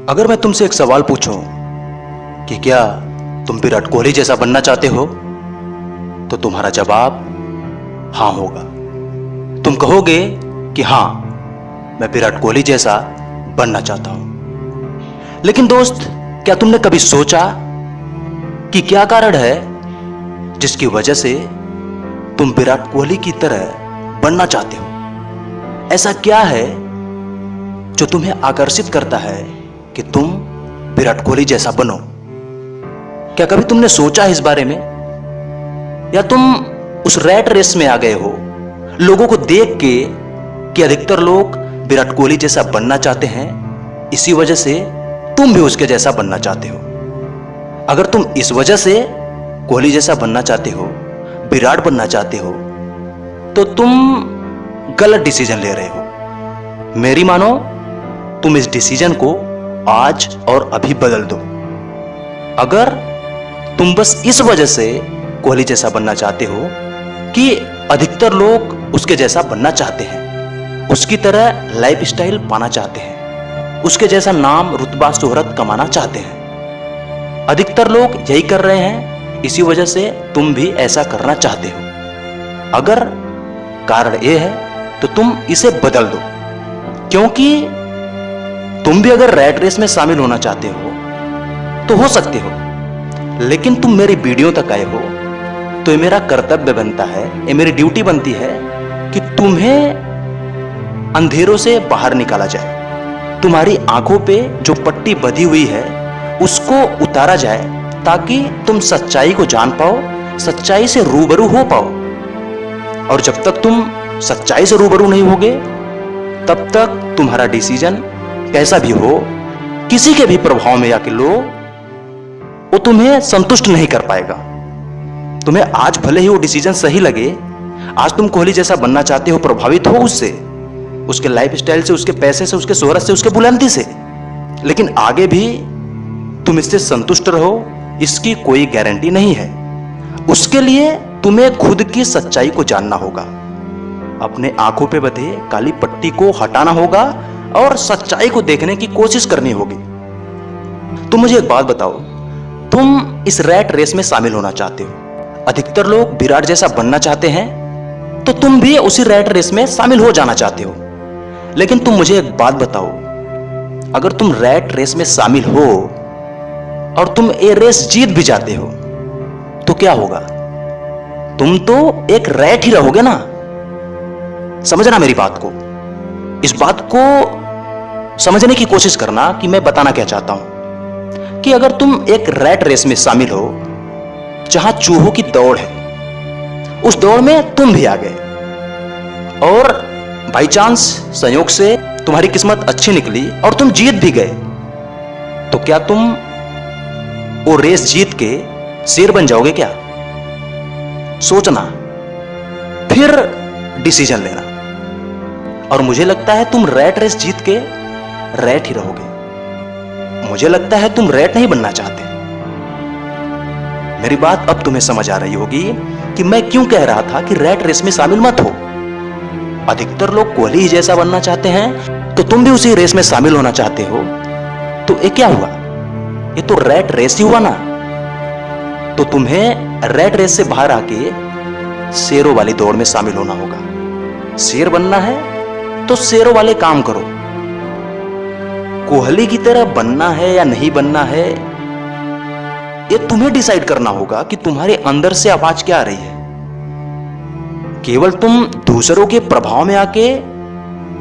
अगर मैं तुमसे एक सवाल पूछूं कि क्या तुम विराट कोहली जैसा बनना चाहते हो, तो तुम्हारा जवाब हां होगा। तुम कहोगे कि हां, मैं विराट कोहली जैसा बनना चाहता हूं। लेकिन दोस्त, क्या तुमने कभी सोचा कि क्या कारण है जिसकी वजह से तुम विराट कोहली की तरह बनना चाहते हो? ऐसा क्या है जो तुम्हें आकर्षित करता है कि तुम विराट कोहली जैसा बनो? क्या कभी तुमने सोचा इस बारे में? या तुम उस रैट रेस में आ गए हो लोगों को देख के कि अधिकतर लोग विराट कोहली जैसा बनना चाहते हैं, इसी वजह से तुम भी उसके जैसा बनना चाहते हो? अगर तुम इस वजह से कोहली जैसा बनना चाहते हो, विराट बनना चाहते हो, तो तुम गलत डिसीजन ले रहे हो। मेरी मानो, तुम इस डिसीजन को आज और अभी बदल दो। अगर तुम बस इस वजह से कोहली जैसा बनना चाहते हो कि अधिकतर लोग उसके जैसा बनना चाहते हैं, उसकी तरह लाइफस्टाइल पाना चाहते हैं, उसके जैसा नाम रुतबा शोहरत कमाना चाहते हैं, अधिकतर लोग यही कर रहे हैं, इसी वजह से तुम भी ऐसा करना चाहते हो। अगर कारण यह है तो तुम इसे बदल दो, क्योंकि तुम भी अगर रैट रेस में शामिल होना चाहते हो तो हो सकते हो, लेकिन तुम मेरी वीडियो तक आए हो तो ये मेरा कर्तव्य बनता है, ये मेरी ड्यूटी बनती है कि तुम्हें अंधेरों से बाहर निकाला जाए। तुम्हारी आंखों पे जो पट्टी बंधी हुई है उसको उतारा जाए, ताकि तुम सच्चाई को जान पाओ, सच्चाई से रूबरू हो पाओ। और जब तक तुम सच्चाई से रूबरू नहीं होगे, तब तक तुम्हारा डिसीजन कैसा भी हो, किसी के भी प्रभाव में आके लो, वो तुम्हें संतुष्ट नहीं कर पाएगा। तुम्हें आज भले ही वो डिसीजन सही लगे, आज तुम कोहली जैसा बनना चाहते हो, प्रभावित हो उससे, उसके लाइफस्टाइल से, उसके पैसे से, उसके शोहरत से, उसके बुलंदी से, लेकिन आगे भी तुम इससे संतुष्ट रहो, इसकी कोई गारंटी नहीं है। उसके लिए तुम्हें खुद की सच्चाई को जानना होगा, अपने आंखों पे बंधे काली पट्टी को हटाना होगा और सच्चाई को देखने की कोशिश करनी होगी। तुम मुझे एक बात बताओ, तुम इस रैट रेस में शामिल होना चाहते हो, अधिकतर लोग विराट जैसा बनना चाहते हैं, तो तुम भी उसी रैट रेस में शामिल हो जाना चाहते हो। लेकिन तुम मुझे एक बात बताओ, अगर तुम रैट रेस में शामिल हो और तुम ये रेस जीत भी जाते हो, तो क्या होगा? तुम तो एक रैट ही रहोगे ना। समझना मेरी बात को, इस बात को समझने की कोशिश करना कि मैं बताना क्या चाहता हूं। कि अगर तुम एक रैट रेस में शामिल हो जहां चूहों की दौड़ है, उस दौड़ में तुम भी आ गए और बाई चांस, संयोग से तुम्हारी किस्मत अच्छी निकली और तुम जीत भी गए, तो क्या तुम वो रेस जीत के शेर बन जाओगे क्या? सोचना, फिर डिसीजन लेना। और मुझे लगता है तुम रैट रेस जीत के रैट ही रहोगे। मुझे लगता है तुम रैट नहीं बनना चाहते। मेरी बात अब तुम्हें समझ आ रही होगी कि मैं क्यों कह रहा था कि रैट रेस में शामिल मत हो। अधिकतर लोग कोहली ही जैसा बनना चाहते हैं, तो तुम भी उसी रेस में शामिल होना चाहते हो, तो ये क्या हुआ? ये तो रैट रेस ही हुआ ना। तो तुम्हें रैट रेस से बाहर आके शेरों वाली दौड़ में शामिल होना होगा। शेर बनना है तो शेरों वाले काम करो। कोहली की तरह बनना है या नहीं बनना है, ये तुम्हें डिसाइड करना होगा कि तुम्हारे अंदर से आवाज क्या आ रही है। केवल तुम दूसरों के प्रभाव में आके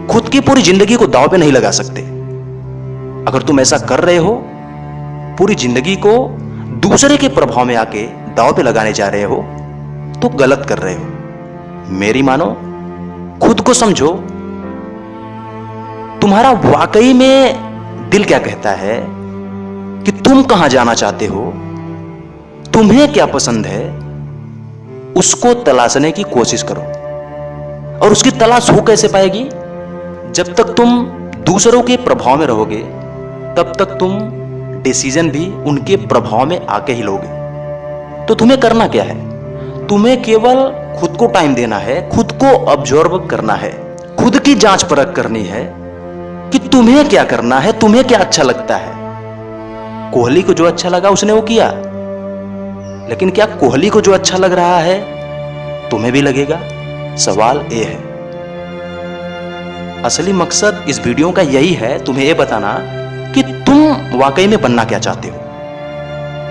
खुद की पूरी जिंदगी को दांव पे नहीं लगा सकते। अगर तुम ऐसा कर रहे हो, पूरी जिंदगी को दूसरे के प्रभाव में आके दांव पे लगाने जा रहे हो, तो गलत कर रहे हो। मेरी मानो, खुद को समझो, तुम्हारा वाकई में दिल क्या कहता है, कि तुम कहां जाना चाहते हो, तुम्हें क्या पसंद है, उसको तलाशने की कोशिश करो। और उसकी तलाश हो कैसे पाएगी? जब तक तुम दूसरों के प्रभाव में रहोगे, तब तक तुम डिसीजन भी उनके प्रभाव में आके ही लोगे। तो तुम्हें करना क्या है? तुम्हें केवल खुद को टाइम देना है, खुद को ऑब्जर्व करना है, खुद की जांच परख करनी है कि तुम्हें क्या करना है, तुम्हें क्या अच्छा लगता है। कोहली को जो अच्छा लगा उसने वो किया, लेकिन क्या कोहली को जो अच्छा लग रहा है तुम्हें भी लगेगा? सवाल ये है। असली मकसद इस वीडियो का यही है, तुम्हें यह बताना कि तुम वाकई में बनना क्या चाहते हो,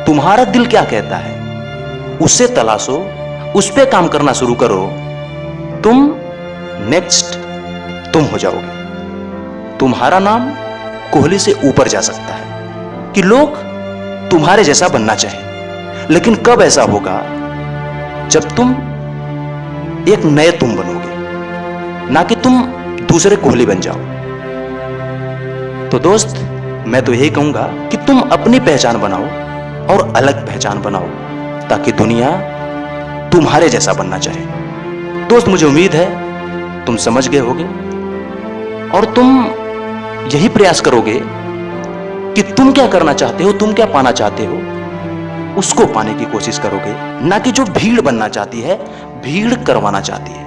तुम्हारा दिल क्या कहता है, उसे तलाशो, उस पे काम करना शुरू करो, तुम नेक्स्ट तुम हो जाओगे। तुम्हारा नाम कोहली से ऊपर जा सकता है कि लोग तुम्हारे जैसा बनना चाहे, लेकिन कब ऐसा होगा? जब तुम एक नए तुम बनोगे, ना कि तुम दूसरे कोहली बन जाओ। तो दोस्त, मैं तो यही कहूंगा कि तुम अपनी पहचान बनाओ और अलग पहचान बनाओ, ताकि दुनिया तुम्हारे जैसा बनना चाहे। दोस्त, मुझे उम्मीद है तुम समझ गए होगे और तुम यही प्रयास करोगे कि तुम क्या करना चाहते हो, तुम क्या पाना चाहते हो, उसको पाने की कोशिश करोगे, ना कि जो भीड़ बनना चाहती है, भीड़ करवाना चाहती है।